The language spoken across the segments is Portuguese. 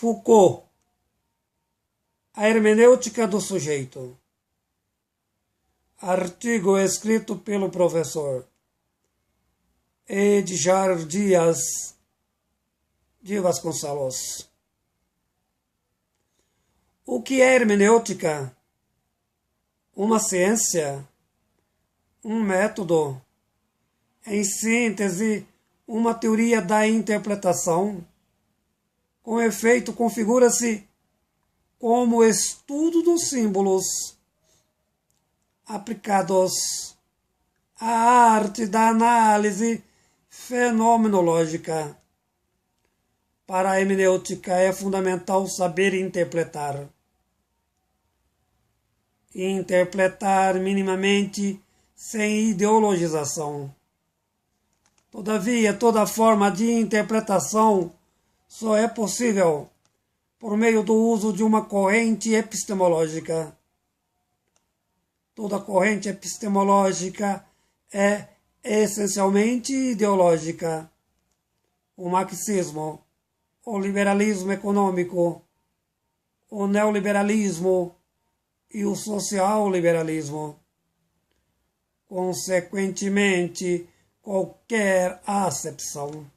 Foucault, a hermenêutica do sujeito. Artigo escrito pelo professor Edgar Dias de Vasconcelos. O que é hermenêutica? Uma ciência, um método, em síntese, uma teoria da interpretação. Com efeito, configura-se como o estudo dos símbolos aplicados à arte da análise fenomenológica. Para a hermenêutica é fundamental saber interpretar. Interpretar minimamente sem ideologização. Todavia, toda forma de interpretação só é possível por meio do uso de uma corrente epistemológica. Toda corrente epistemológica é essencialmente ideológica. O marxismo, o liberalismo econômico, o neoliberalismo e o social-liberalismo. Consequentemente, qualquer acepção.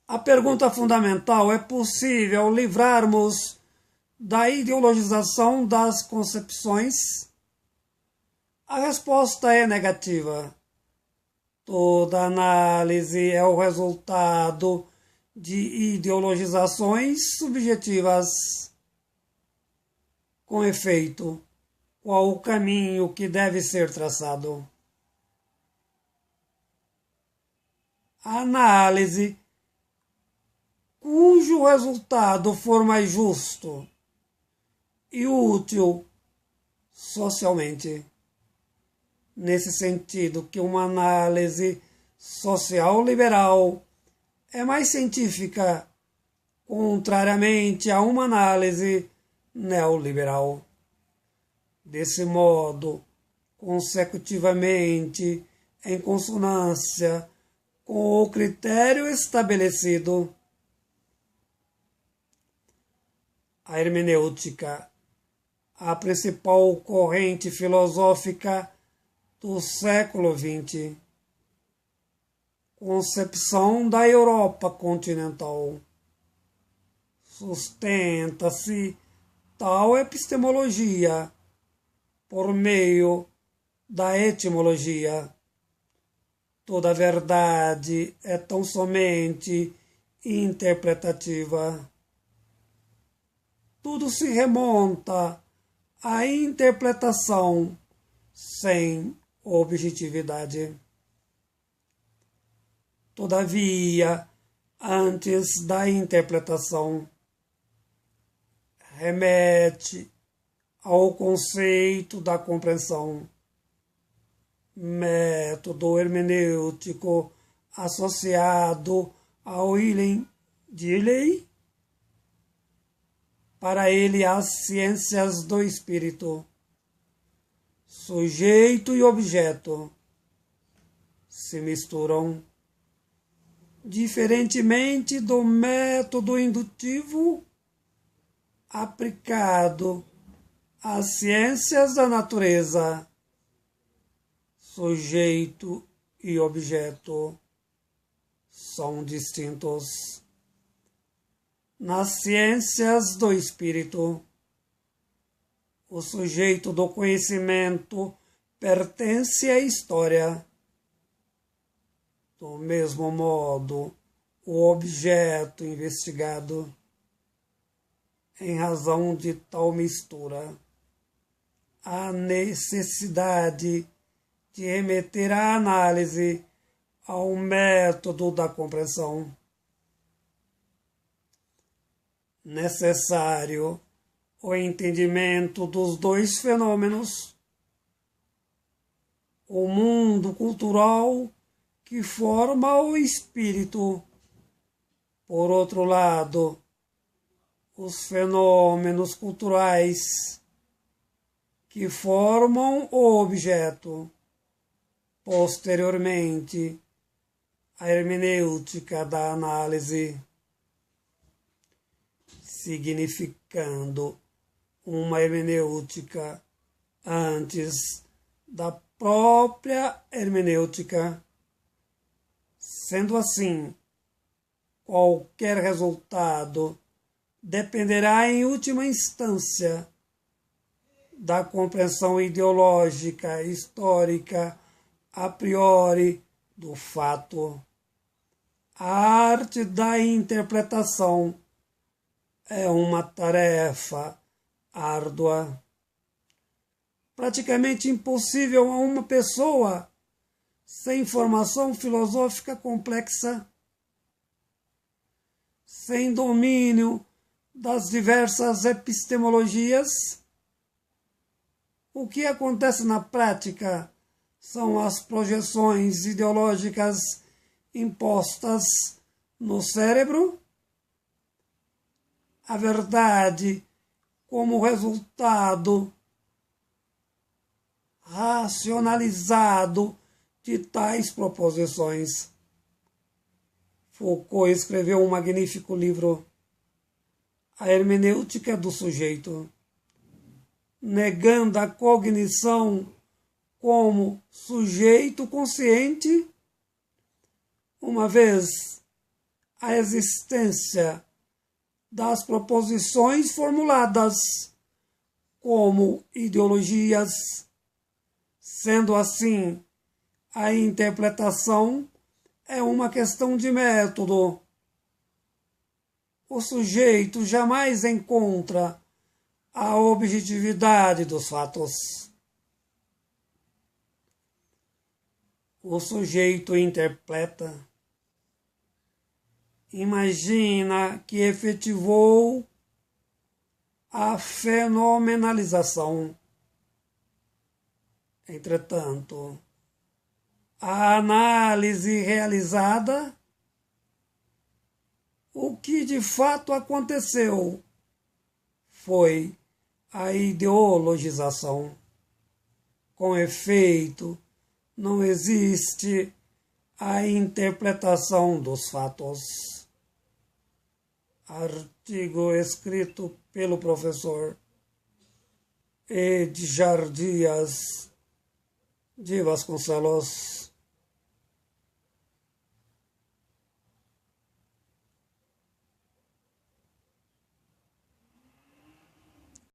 A pergunta fundamental: é possível livrarmos da ideologização das concepções? A resposta é negativa. Toda análise é o resultado de ideologizações subjetivas. Com efeito, qual o caminho que deve ser traçado? A análise cujo resultado for mais justo e útil socialmente. Nesse sentido, que uma análise social liberal é mais científica, contrariamente a uma análise neoliberal. Desse modo, consecutivamente, em consonância com o critério estabelecido, a hermenêutica, a principal corrente filosófica do século XX, concepção da Europa continental. Sustenta-se tal epistemologia por meio da etimologia. Toda verdade é tão somente interpretativa. Tudo se remonta à interpretação sem objetividade. Todavia, antes da interpretação, remete ao conceito da compreensão, método hermenêutico associado ao Wilhelm Dilthey. Para ele, as ciências do espírito, sujeito e objeto, se misturam. Diferentemente do método indutivo aplicado às ciências da natureza, sujeito e objeto são distintos. Nas ciências do espírito, o sujeito do conhecimento pertence à história. Do mesmo modo, o objeto investigado, em razão de tal mistura, há necessidade de remeter a análise ao método da compreensão. Necessário o entendimento dos dois fenômenos: o mundo cultural que forma o espírito, por outro lado, os fenômenos culturais que formam o objeto. Posteriormente, a hermenêutica da análise. significando uma hermenêutica antes da própria hermenêutica. Sendo assim, qualquer resultado dependerá em última instância da compreensão ideológica, histórica, a priori do fato. A arte da interpretação é uma tarefa árdua, praticamente impossível a uma pessoa sem formação filosófica complexa, sem domínio das diversas epistemologias. O que acontece na prática são as projeções ideológicas impostas no cérebro, a verdade como resultado racionalizado de tais proposições. Foucault escreveu um magnífico livro, A Hermenêutica do Sujeito, negando a cognição como sujeito consciente, uma vez a existência das proposições formuladas como ideologias. Sendo assim, a interpretação é uma questão de método. O sujeito jamais encontra a objetividade dos fatos. O sujeito interpreta. Imagina que efetivou a fenomenalização. Entretanto, a análise realizada, o que de fato aconteceu foi a ideologização. Com efeito, não existe a interpretação dos fatos. Artigo escrito pelo professor Edjar Dias de Vasconcelos.